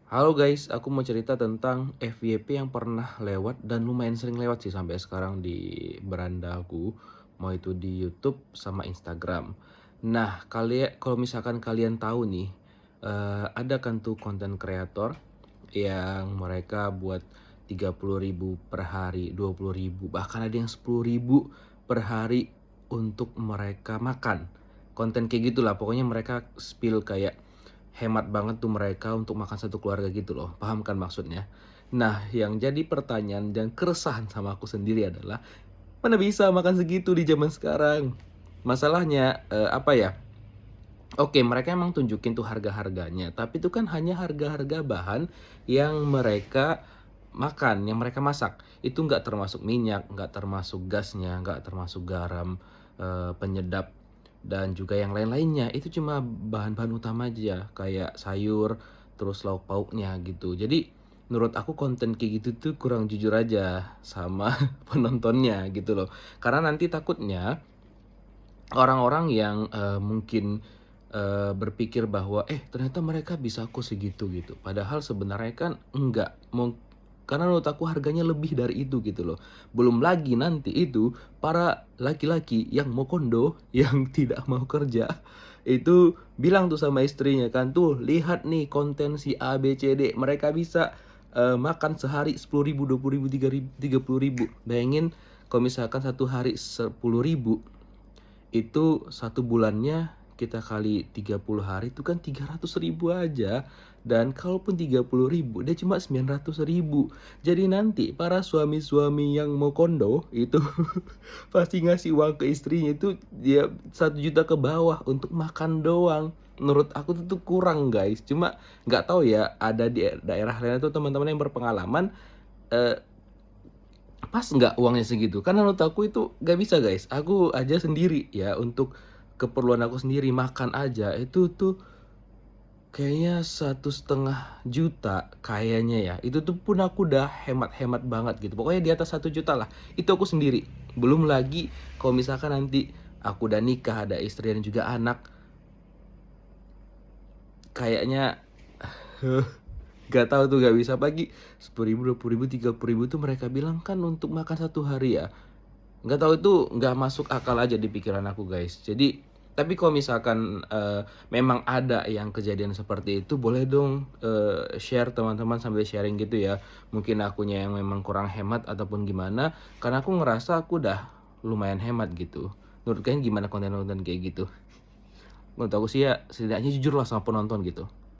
Halo guys, aku mau cerita tentang FYP yang pernah lewat dan lumayan sering lewat sih sampai sekarang di berandaku, mau itu di YouTube sama Instagram. Nah, kalau misalkan kalian tahu nih, ada kan tuh konten kreator yang mereka buat 30.000 per hari, 20.000, bahkan ada yang 10.000 per hari untuk mereka makan. Konten kayak gitulah, pokoknya mereka spill kayak hemat banget tuh mereka untuk makan satu keluarga gitu loh. Paham kan maksudnya? Nah, yang jadi pertanyaan dan keresahan sama aku sendiri adalah, mana bisa makan segitu di zaman sekarang? Masalahnya, apa ya, oke mereka emang tunjukin tuh harga-harganya, tapi itu kan hanya harga-harga bahan yang mereka makan, yang mereka masak. Itu nggak termasuk minyak, nggak termasuk gasnya, nggak termasuk garam, penyedap, dan juga yang lain-lainnya. Itu cuma bahan-bahan utama aja, kayak sayur, terus lauk pauknya gitu. Jadi menurut aku konten kayak gitu tuh kurang jujur aja sama penontonnya gitu loh. Karena nanti takutnya orang-orang yang, mungkin, berpikir bahwa, ternyata mereka bisa kok segitu gitu. Padahal sebenarnya kan enggak, karena menurut aku harganya lebih dari itu gitu loh. Belum lagi nanti itu para laki-laki yang mau kondo, yang tidak mau kerja, itu bilang tuh sama istrinya kan, "Tuh lihat nih konten si A, B, C, D, mereka bisa, makan sehari 10.000, 20.000, 30.000. Bayangin kalau misalkan satu hari 10.000, itu satu bulannya kita kali 30 hari itu kan 300.000 aja. Dan kalaupun 30.000 dia cuma 900.000. Jadi nanti para suami-suami yang mau kondo itu pasti ngasih uang ke istrinya itu dia 1 juta ke bawah untuk makan doang. Menurut aku tuh kurang guys. Cuma nggak tahu ya, ada di daerah lain tuh teman-teman yang berpengalaman, eh, pas nggak uangnya segitu? Karena menurut aku itu nggak bisa guys, aku aja sendiri ya untuk keperluan aku sendiri makan aja itu tuh kayaknya 1,5 juta kayaknya ya. Itu tuh pun aku udah hemat-hemat banget gitu, pokoknya di atas 1 juta lah, itu aku sendiri. Belum lagi kalau misalkan nanti aku udah nikah, ada istri dan juga anak, kayaknya gak tahu tuh gak bisa pagi 10.000, 20.000, 30.000 tuh mereka bilang kan untuk makan satu hari ya. Nggak tahu, itu nggak masuk akal aja di pikiran aku guys. Jadi tapi kalau misalkan, memang ada yang kejadian seperti itu, boleh dong, share teman-teman sambil sharing gitu ya. Mungkin akunya yang memang kurang hemat ataupun gimana, karena aku ngerasa aku udah lumayan hemat gitu. Menurut kalian gimana konten-konten kayak gitu? Menurut aku sih ya setidaknya jujur lah sama penonton gitu.